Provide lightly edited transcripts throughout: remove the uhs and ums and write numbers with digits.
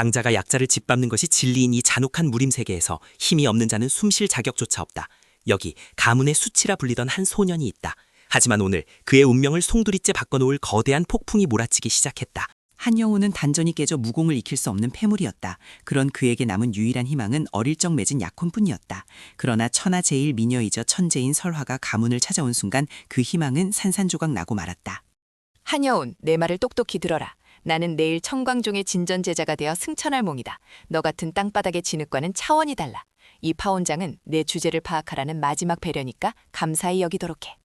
강자가 약자를 짓밟는 것이 진리인 이 잔혹한 무림 세계에서 힘이 없는 자는 숨쉴 자격조차 없다. 여기 가문의 수치라 불리던 한 소년이 있다. 하지만 오늘 그의 운명을 송두리째 바꿔놓을 거대한 폭풍이 몰아치기 시작했다. 한여우는 단전이 깨져 무공을 익힐 수 없는 패물이었다. 그런 그에게 남은 유일한 희망은 어릴 적 맺은 약혼뿐이었다. 그러나 천하 제일 미녀이자 천재인 설화가 가문을 찾아온 순간 그 희망은 산산조각 나고 말았다. 한여운, 내 말을 똑똑히 들어라. 나는 내일 청광종의 진전제자가 되어 승천할 몽이다. 너 같은 땅바닥의 진흙과는 차원이 달라. 이 파원장은 내 주제를 파악하라는 마지막 배려니까 감사히 여기도록 해.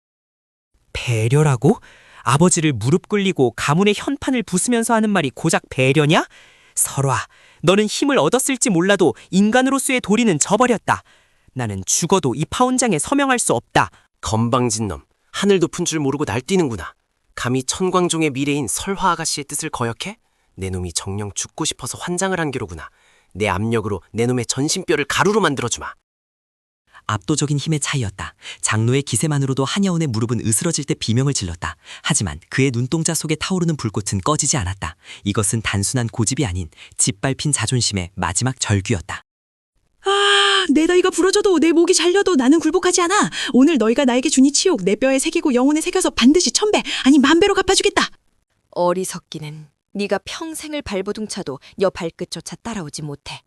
배려라고? 아버지를 무릎 꿇리고 가문의 현판을 부수면서 하는 말이 고작 배려냐? 설화, 너는 힘을 얻었을지 몰라도 인간으로서의 도리는 저버렸다. 나는 죽어도 이 파원장에 서명할 수 없다. 건방진 놈, 하늘 높은 줄 모르고 날뛰는구나. 감히 천광종의 미래인 설화 아가씨의 뜻을 거역해? 내 놈이 정녕 죽고 싶어서 환장을 한 게로구나. 내 압력으로 내 놈의 전신뼈를 가루로 만들어주마. 압도적인 힘의 차이였다. 장로의 기세만으로도 한여운의 무릎은 으스러질 때 비명을 질렀다. 하지만 그의 눈동자 속에 타오르는 불꽃은 꺼지지 않았다. 이것은 단순한 고집이 아닌 짓밟힌 자존심의 마지막 절규였다. 내 다리가 부러져도 내 목이 잘려도 나는 굴복하지 않아. 오늘 너희가 나에게 준 이 치욕 내 뼈에 새기고 영혼에 새겨서 반드시 1000배 아니 10,000배로 갚아주겠다. 어리석기는 네가 평생을 발버둥차도 여 발끝조차 따라오지 못해.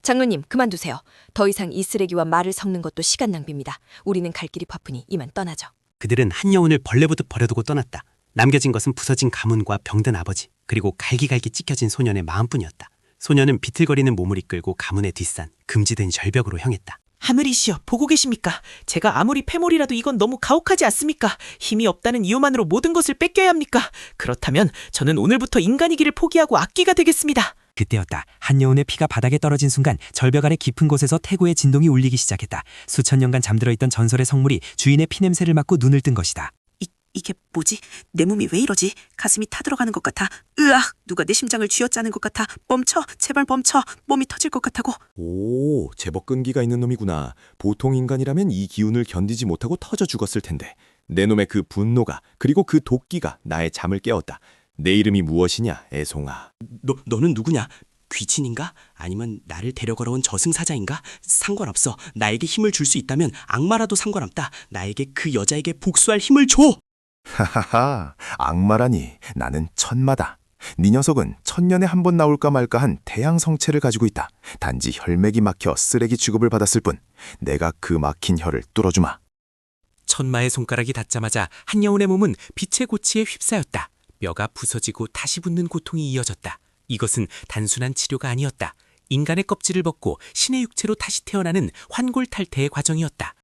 장로님, 그만두세요. 더 이상 이 쓰레기와 말을 섞는 것도 시간 낭비입니다. 우리는 갈 길이 바쁘니 이만 떠나죠. 그들은 한여운을 벌레보듯 버려두고 떠났다. 남겨진 것은 부서진 가문과 병든 아버지, 그리고 갈기갈기 찢겨진 소년의 마음뿐이었다. 소년은 비틀거리는 몸을 이끌고 가문의 뒷산, 금지된 절벽으로 향했다. 하늘이시여, 보고 계십니까? 제가 아무리 패몰이라도 이건 너무 가혹하지 않습니까? 힘이 없다는 이유만으로 모든 것을 뺏겨야 합니까? 그렇다면 저는 오늘부터 인간이기를 포기하고 악귀가 되겠습니다. 그때였다. 한여운의 피가 바닥에 떨어진 순간 절벽 아래 깊은 곳에서 태고의 진동이 울리기 시작했다. 수천 년간 잠들어 있던 전설의 성물이 주인의 피냄새를 맡고 눈을 뜬 것이다. 이게 뭐지? 내 몸이 왜 이러지? 가슴이 타들어가는 것 같아. 으악! 누가 내 심장을 쥐어짜는 것 같아. 멈춰! 제발 멈춰! 몸이 터질 것 같다고. 오, 제법 끈기가 있는 놈이구나. 보통 인간이라면 이 기운을 견디지 못하고 터져 죽었을 텐데. 내 놈의 그 분노가 그리고 그 도끼가 나의 잠을 깨웠다. 내 이름이 무엇이냐, 애송아. 너는 누구냐? 귀신인가? 아니면 나를 데려가러 온 저승사자인가? 상관없어. 나에게 힘을 줄 수 있다면 악마라도 상관없다. 나에게 그 여자에게 복수할 힘을 줘! 하하하, 악마라니. 나는 천마다. 네 녀석은 천년에 한 번 나올까 말까 한 태양 성체를 가지고 있다. 단지 혈맥이 막혀 쓰레기 취급을 받았을 뿐. 내가 그 막힌 혈을 뚫어주마. 천마의 손가락이 닿자마자 한여운의 몸은 빛의 고치에 휩싸였다. 뼈가 부서지고 다시 붙는 고통이 이어졌다. 이것은 단순한 치료가 아니었다. 인간의 껍질을 벗고 신의 육체로 다시 태어나는 환골탈태의 과정이었다.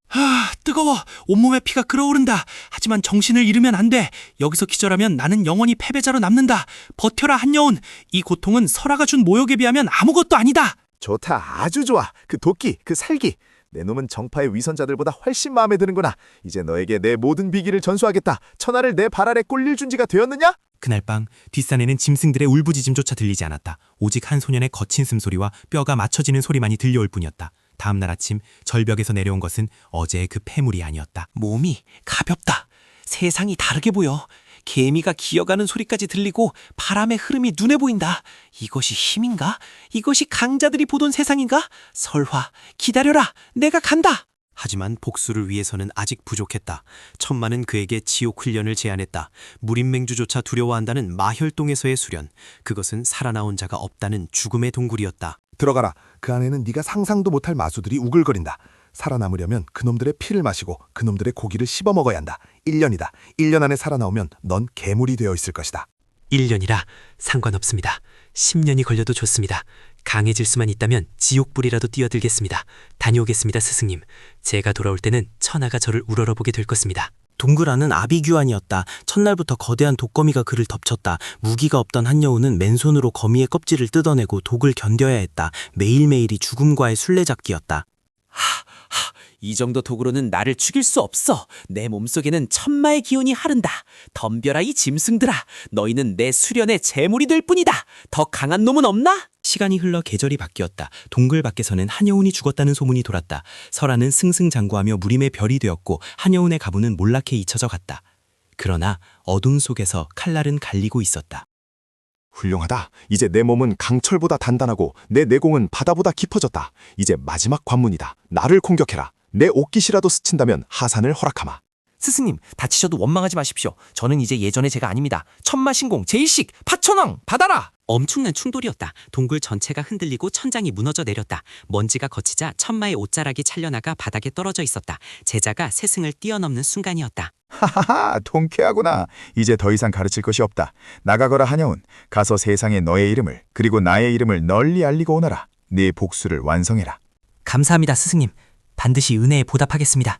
뜨거워. 온몸에 피가 끓어오른다. 하지만 정신을 잃으면 안 돼. 여기서 기절하면 나는 영원히 패배자로 남는다. 버텨라, 한여운. 이 고통은 설화가 준 모욕에 비하면 아무것도 아니다. 좋다, 아주 좋아. 그 도끼, 그 살기. 내 놈은 정파의 위선자들보다 훨씬 마음에 드는구나. 이제 너에게 내 모든 비기를 전수하겠다. 천하를 내 발 아래 꼴릴 준지가 되었느냐? 그날 밤 뒷산에는 짐승들의 울부짖음조차 들리지 않았다. 오직 한 소년의 거친 숨소리와 뼈가 맞춰지는 소리만이 들려올 뿐이었다. 다음 날 아침 절벽에서 내려온 것은 어제의 그 패물이 아니었다. 몸이 가볍다. 세상이 다르게 보여. 개미가 기어가는 소리까지 들리고 바람의 흐름이 눈에 보인다. 이것이 힘인가? 이것이 강자들이 보던 세상인가? 설화, 기다려라. 내가 간다. 하지만 복수를 위해서는 아직 부족했다. 천마는 그에게 지옥 훈련을 제안했다. 무림맹주조차 두려워한다는 마혈동에서의 수련. 그것은 살아나온 자가 없다는 죽음의 동굴이었다. 들어가라. 그 안에는 네가 상상도 못할 마수들이 우글거린다. 살아남으려면 그놈들의 피를 마시고 그놈들의 고기를 씹어 먹어야 한다. 1년이다. 1년 안에 살아나오면 넌 괴물이 되어 있을 것이다. 1년이라 상관없습니다. 10년이 걸려도 좋습니다. 강해질 수만 있다면 지옥불이라도 뛰어들겠습니다. 다녀오겠습니다, 스승님. 제가 돌아올 때는 천하가 저를 우러러보게 될 것입니다. 동굴 안은 아비규환이었다. 첫날부터 거대한 독거미가 그를 덮쳤다. 무기가 없던 한여운은 맨손으로 거미의 껍질을 뜯어내고 독을 견뎌야 했다. 매일매일이 죽음과의 술래잡기였다. 이 정도 독으로는 나를 죽일 수 없어. 내 몸속에는 천마의 기운이 하른다. 덤벼라, 이 짐승들아. 너희는 내 수련의 재물이 될 뿐이다. 더 강한 놈은 없나? 시간이 흘러 계절이 바뀌었다. 동굴 밖에서는 한여운이 죽었다는 소문이 돌았다. 설화는 승승장구하며 무림의 별이 되었고 한여운의 가부는 몰락해 잊혀져 갔다. 그러나 어둠 속에서 칼날은 갈리고 있었다. 훌륭하다. 이제 내 몸은 강철보다 단단하고 내 내공은 바다보다 깊어졌다. 이제 마지막 관문이다. 나를 공격해라. 내 옷깃이라도 스친다면 하산을 허락하마. 스승님, 다치셔도 원망하지 마십시오. 저는 이제 예전의 제가 아닙니다. 천마신공 제1식 파천왕 받아라! 엄청난 충돌이었다. 동굴 전체가 흔들리고 천장이 무너져 내렸다. 먼지가 거치자 천마의 옷자락이 찰려나가 바닥에 떨어져 있었다. 제자가 세승을 뛰어넘는 순간이었다. 하하하, 통쾌하구나. 이제 더 이상 가르칠 것이 없다. 나가거라 한여운. 가서 세상에 너의 이름을 그리고 나의 이름을 널리 알리고 오너라. 네 복수를 완성해라. 감사합니다, 스승님. 반드시 은혜에 보답하겠습니다.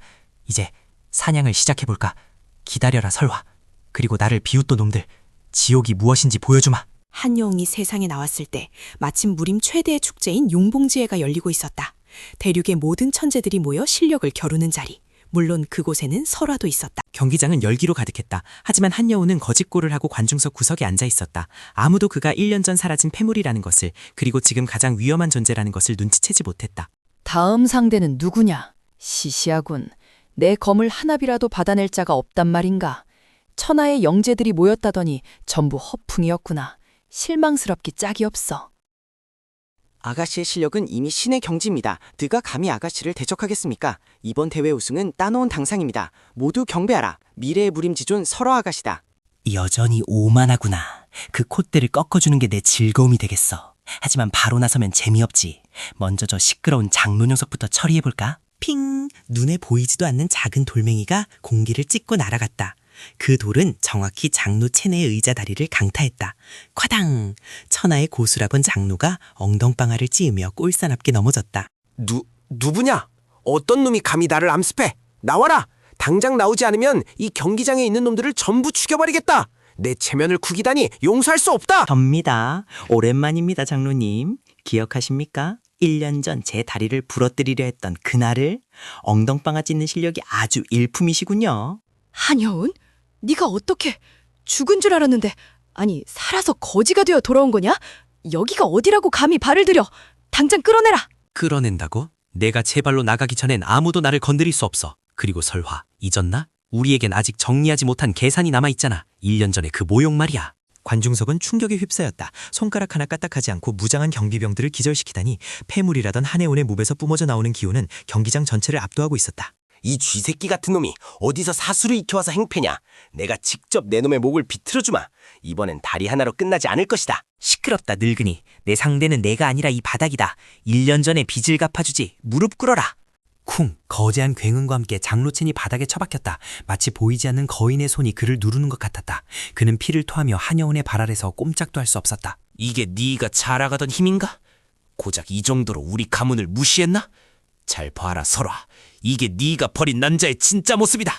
이제 사냥을 시작해볼까? 기다려라, 설화. 그리고 나를 비웃던 놈들. 지옥이 무엇인지 보여주마. 한여웅이 세상에 나왔을 때 마침 무림 최대의 축제인 용봉지회가 열리고 있었다. 대륙의 모든 천재들이 모여 실력을 겨루는 자리. 물론 그곳에는 설화도 있었다. 경기장은 열기로 가득했다. 하지만 한여우는 거짓골을 하고 관중석 구석에 앉아 있었다. 아무도 그가 1년 전 사라진 폐물이라는 것을, 그리고 지금 가장 위험한 존재라는 것을 눈치채지 못했다. 다음 상대는 누구냐? 시시하군. 내 검을 하나비라도 받아낼 자가 없단 말인가? 천하의 영재들이 모였다더니 전부 허풍이었구나. 실망스럽기 짝이 없어. 아가씨의 실력은 이미 신의 경지입니다. 누가 감히 아가씨를 대적하겠습니까? 이번 대회 우승은 따놓은 당상입니다. 모두 경배하라. 미래의 무림지존 설화 아가씨다. 여전히 오만하구나. 그 콧대를 꺾어주는 게 내 즐거움이 되겠어. 하지만 바로 나서면 재미없지. 먼저 저 시끄러운 장로 녀석부터 처리해볼까? 핑! 눈에 보이지도 않는 작은 돌멩이가 공기를 찢고 날아갔다. 그 돌은 정확히 장로 체내의 의자 다리를 강타했다. 콰당! 천하의 고수라본 장로가 엉덩방아를 찌으며 꼴사납게 넘어졌다. 누구냐? 어떤 놈이 감히 나를 암습해? 나와라! 당장 나오지 않으면 이 경기장에 있는 놈들을 전부 죽여버리겠다! 내 체면을 구기다니 용서할 수 없다! 접니다. 오랜만입니다, 장로님. 기억하십니까? 1년 전 제 다리를 부러뜨리려 했던 그날을. 엉덩방아 찢는 실력이 아주 일품이시군요. 한여운? 네가 어떻게 죽은 줄 알았는데, 아니 살아서 거지가 되어 돌아온 거냐? 여기가 어디라고 감히 발을 들여? 당장 끌어내라. 끌어낸다고? 내가 제 발로 나가기 전엔 아무도 나를 건드릴 수 없어. 그리고 설화, 잊었나? 우리에겐 아직 정리하지 못한 계산이 남아있잖아. 1년 전에 그 모욕 말이야. 관중석은 충격에 휩싸였다. 손가락 하나 까딱하지 않고 무장한 경비병들을 기절시키다니 폐물이라던 한해운의 묵에서 뿜어져 나오는 기운은 경기장 전체를 압도하고 있었다. 이 쥐새끼 같은 놈이 어디서 사수를 익혀와서 행패냐? 내가 직접 내 놈의 목을 비틀어주마. 이번엔 다리 하나로 끝나지 않을 것이다. 시끄럽다, 늙은이. 내 상대는 내가 아니라 이 바닥이다. 1년 전에 빚을 갚아주지. 무릎 꿇어라. 쿵! 거대한 굉음과 함께 장로첸이 바닥에 처박혔다. 마치 보이지 않는 거인의 손이 그를 누르는 것 같았다. 그는 피를 토하며 한여운의 발 아래서 꼼짝도 할 수 없었다. 이게 네가 자라가던 힘인가? 고작 이 정도로 우리 가문을 무시했나? 잘 봐라, 설화. 이게 네가 버린 남자의 진짜 모습이다.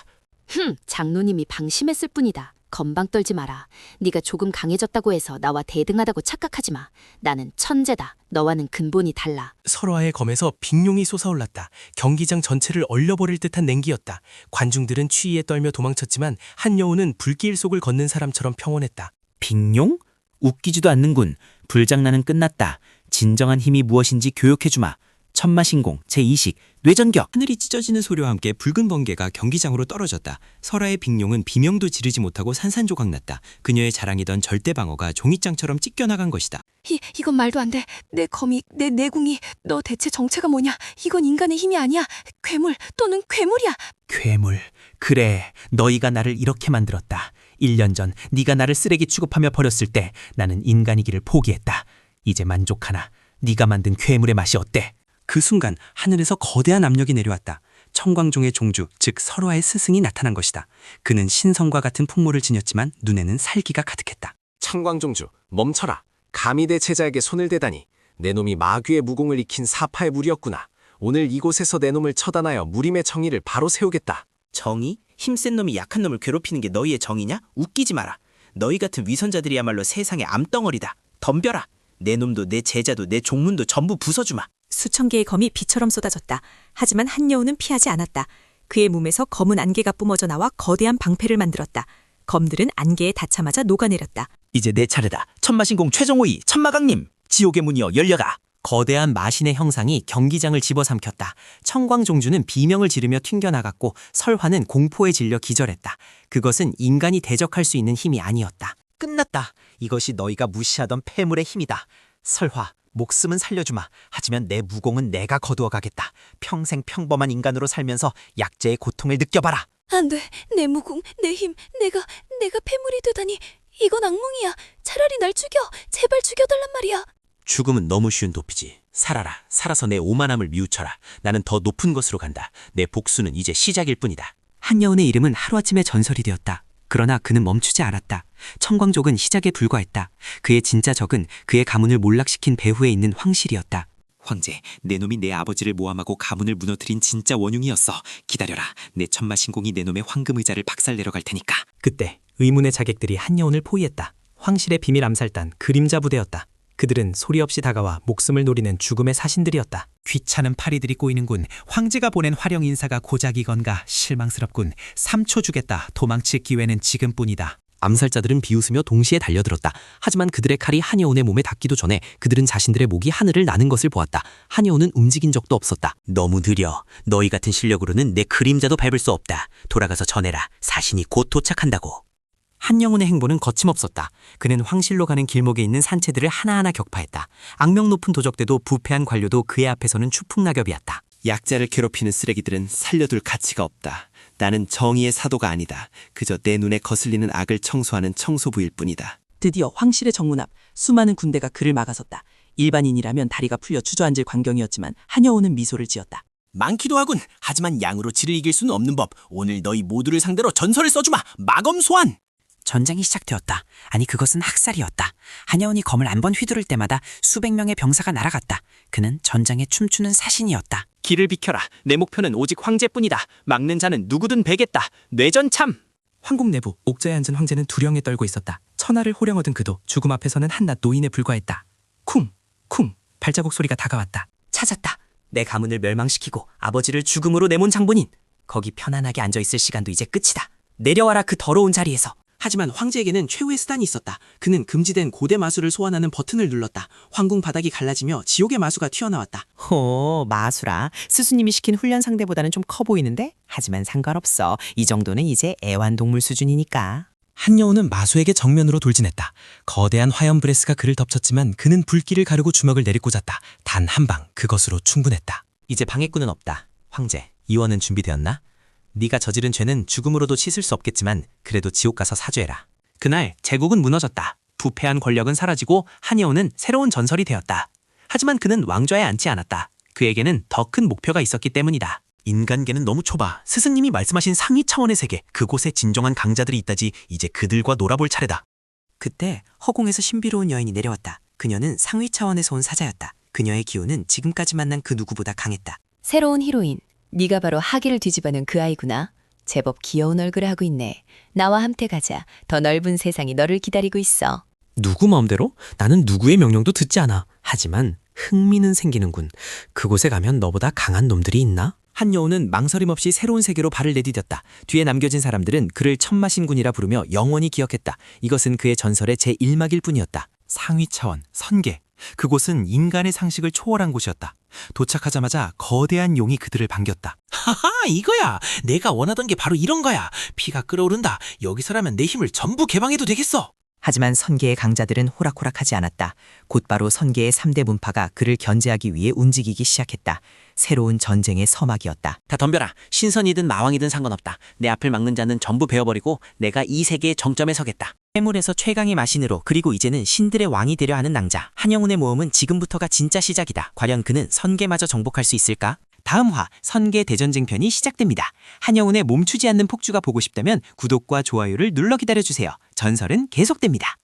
장로님이 방심했을 뿐이다. 건방 떨지 마라. 네가 조금 강해졌다고 해서 나와 대등하다고 착각하지 마. 나는 천재다. 너와는 근본이 달라. 설화의 검에서 빅룡이 솟아올랐다. 경기장 전체를 얼려버릴 듯한 냉기였다. 관중들은 추위에 떨며 도망쳤지만 한여운은 불길 속을 걷는 사람처럼 평온했다. 빅룡? 웃기지도 않는군. 불장난은 끝났다. 진정한 힘이 무엇인지 교육해주마. 천마신공 제2식 뇌전격. 하늘이 찢어지는 소리와 함께 붉은 번개가 경기장으로 떨어졌다. 설화의 빅룡은 비명도 지르지 못하고 산산조각 났다. 그녀의 자랑이던 절대 방어가 종이장처럼 찢겨나간 것이다. 이건 말도 안 돼. 내 검이, 내 내궁이, 너 대체 정체가 뭐냐? 이건 인간의 힘이 아니야. 괴물 또는 괴물이야. 괴물. 그래, 너희가 나를 이렇게 만들었다. 1년 전 네가 나를 쓰레기 취급하며 버렸을 때 나는 인간이기를 포기했다. 이제 만족하나? 네가 만든 괴물의 맛이 어때? 그 순간 하늘에서 거대한 압력이 내려왔다. 청광종의 종주, 즉 설화의 스승이 나타난 것이다. 그는 신성과 같은 풍모를 지녔지만 눈에는 살기가 가득했다. 청광종주, 멈춰라. 감히 내 제자에게 손을 대다니. 내 놈이 마귀의 무공을 익힌 사파의 무리였구나. 오늘 이곳에서 내 놈을 처단하여 무림의 정의를 바로 세우겠다. 정의? 힘센 놈이 약한 놈을 괴롭히는 게 너희의 정의냐? 웃기지 마라. 너희 같은 위선자들이야말로 세상의 암덩어리다. 덤벼라. 내 놈도 내 제자도 내 종문도 전부 부숴주마. 수천 개의 검이 비처럼 쏟아졌다. 하지만 한여우는 피하지 않았다. 그의 몸에서 검은 안개가 뿜어져 나와 거대한 방패를 만들었다. 검들은 안개에 닿자마자 녹아내렸다. 이제 내 차례다. 천마신공 최종호의 천마강림. 지옥의 문이여 열려가. 거대한 마신의 형상이 경기장을 집어삼켰다. 청광종주는 비명을 지르며 튕겨나갔고 설화는 공포에 질려 기절했다. 그것은 인간이 대적할 수 있는 힘이 아니었다. 끝났다. 이것이 너희가 무시하던 폐물의 힘이다. 설화, 목숨은 살려주마. 하지만 내 무공은 내가 거두어 가겠다. 평생 평범한 인간으로 살면서 약재의 고통을 느껴봐라. 안 돼. 내 무공, 내 힘, 내가 폐물이 되다니. 이건 악몽이야. 차라리 날 죽여. 제발 죽여달란 말이야. 죽음은 너무 쉬운 도피지. 살아라. 살아서 내 오만함을 미우쳐라. 나는 더 높은 곳으로 간다. 내 복수는 이제 시작일 뿐이다. 한여운의 이름은 하루아침에 전설이 되었다. 그러나 그는 멈추지 않았다. 청광족은 시작에 불과했다. 그의 진짜 적은 그의 가문을 몰락시킨 배후에 있는 황실이었다. 황제, 내 놈이 내 아버지를 모함하고 가문을 무너뜨린 진짜 원흉이었어. 기다려라. 내 천마신공이 내 놈의 황금 의자를 박살내러 갈 테니까. 그때 의문의 자객들이 한여운을 포위했다. 황실의 비밀 암살단 그림자 부대였다. 그들은 소리 없이 다가와 목숨을 노리는 죽음의 사신들이었다. 귀찮은 파리들이 꼬이는군. 황제가 보낸 화령 인사가 고작이건가. 실망스럽군. 3초 주겠다. 도망칠 기회는 지금뿐이다. 암살자들은 비웃으며 동시에 달려들었다. 하지만 그들의 칼이 한여운의 몸에 닿기도 전에 그들은 자신들의 목이 하늘을 나는 것을 보았다. 한여운은 움직인 적도 없었다. 너무 느려. 너희 같은 실력으로는 내 그림자도 밟을 수 없다. 돌아가서 전해라. 사신이 곧 도착한다고. 한여운의 행보는 거침없었다. 그는 황실로 가는 길목에 있는 산채들을 하나하나 격파했다. 악명 높은 도적대도 부패한 관료도 그의 앞에서는 추풍낙엽이었다. 약자를 괴롭히는 쓰레기들은 살려둘 가치가 없다. 나는 정의의 사도가 아니다. 그저 내 눈에 거슬리는 악을 청소하는 청소부일 뿐이다. 드디어 황실의 정문 앞 수많은 군대가 그를 막아섰다. 일반인이라면 다리가 풀려 주저앉을 광경이었지만 한여운은 미소를 지었다. 많기도 하군. 하지만 양으로 지를 이길 수는 없는 법. 오늘 너희 모두를 상대로 전설을 써주마. 마검 소환. 전쟁이 시작되었다. 아니 그것은 학살이었다. 한여운이 검을 한 번 휘두를 때마다 수백 명의 병사가 날아갔다. 그는 전장에 춤추는 사신이었다. 길을 비켜라. 내 목표는 오직 황제뿐이다. 막는 자는 누구든 베겠다. 뇌전참. 황궁 내부 옥저에 앉은 황제는 두려움에 떨고 있었다. 천하를 호령 얻은 그도 죽음 앞에서는 한낱 노인에 불과했다. 쿵! 쿵! 발자국 소리가 다가왔다. 찾았다. 내 가문을 멸망시키고 아버지를 죽음으로 내몬 장본인. 거기 편안하게 앉아있을 시간도 이제 끝이다. 내려와라 그 더러운 자리에서. 하지만 황제에게는 최후의 수단이 있었다. 그는 금지된 고대 마수를 소환하는 버튼을 눌렀다. 황궁 바닥이 갈라지며 지옥의 마수가 튀어나왔다. 마수라. 스승님이 시킨 훈련 상대보다는 좀 커 보이는데? 하지만 상관없어. 이 정도는 이제 애완동물 수준이니까. 한여운은 마수에게 정면으로 돌진했다. 거대한 화염 브레스가 그를 덮쳤지만 그는 불길을 가르고 주먹을 내리꽂았다. 단 한 방, 그것으로 충분했다. 이제 방해꾼은 없다. 황제, 이원은 준비되었나? 네가 저지른 죄는 죽음으로도 씻을 수 없겠지만 그래도 지옥 가서 사죄해라. 그날 제국은 무너졌다. 부패한 권력은 사라지고 한여운은 새로운 전설이 되었다. 하지만 그는 왕좌에 앉지 않았다. 그에게는 더 큰 목표가 있었기 때문이다. 인간계는 너무 좁아. 스승님이 말씀하신 상위 차원의 세계, 그곳에 진정한 강자들이 있다지. 이제 그들과 놀아볼 차례다. 그때 허공에서 신비로운 여인이 내려왔다. 그녀는 상위 차원에서 온 사자였다. 그녀의 기운은 지금까지 만난 그 누구보다 강했다. 새로운 히로인. 네가 바로 하기를 뒤집어놓은 그 아이구나. 제법 귀여운 얼굴을 하고 있네. 나와 함께 가자. 더 넓은 세상이 너를 기다리고 있어. 누구 마음대로? 나는 누구의 명령도 듣지 않아. 하지만 흥미는 생기는군. 그곳에 가면 너보다 강한 놈들이 있나? 한여운은 망설임 없이 새로운 세계로 발을 내디뎠다. 뒤에 남겨진 사람들은 그를 천마신군이라 부르며 영원히 기억했다. 이것은 그의 전설의 제1막일 뿐이었다. 상위 차원, 선계. 그곳은 인간의 상식을 초월한 곳이었다. 도착하자마자 거대한 용이 그들을 반겼다. 하하, 이거야. 내가 원하던 게 바로 이런 거야. 피가 끓어오른다. 여기서라면 내 힘을 전부 개방해도 되겠어. 하지만 선계의 강자들은 호락호락하지 않았다. 곧바로 선계의 3대 문파가 그를 견제하기 위해 움직이기 시작했다. 새로운 전쟁의 서막이었다. 다 덤벼라. 신선이든 마왕이든 상관없다. 내 앞을 막는 자는 전부 베어버리고 내가 이 세계의 정점에 서겠다. 해물에서 최강의 마신으로, 그리고 이제는 신들의 왕이 되려 하는 낭자. 한여운의 모험은 지금부터가 진짜 시작이다. 과연 그는 선계마저 정복할 수 있을까? 다음 화 선계 대전쟁편이 시작됩니다. 한여운의 멈추지 않는 폭주가 보고 싶다면 구독과 좋아요를 눌러 기다려주세요. 전설은 계속됩니다.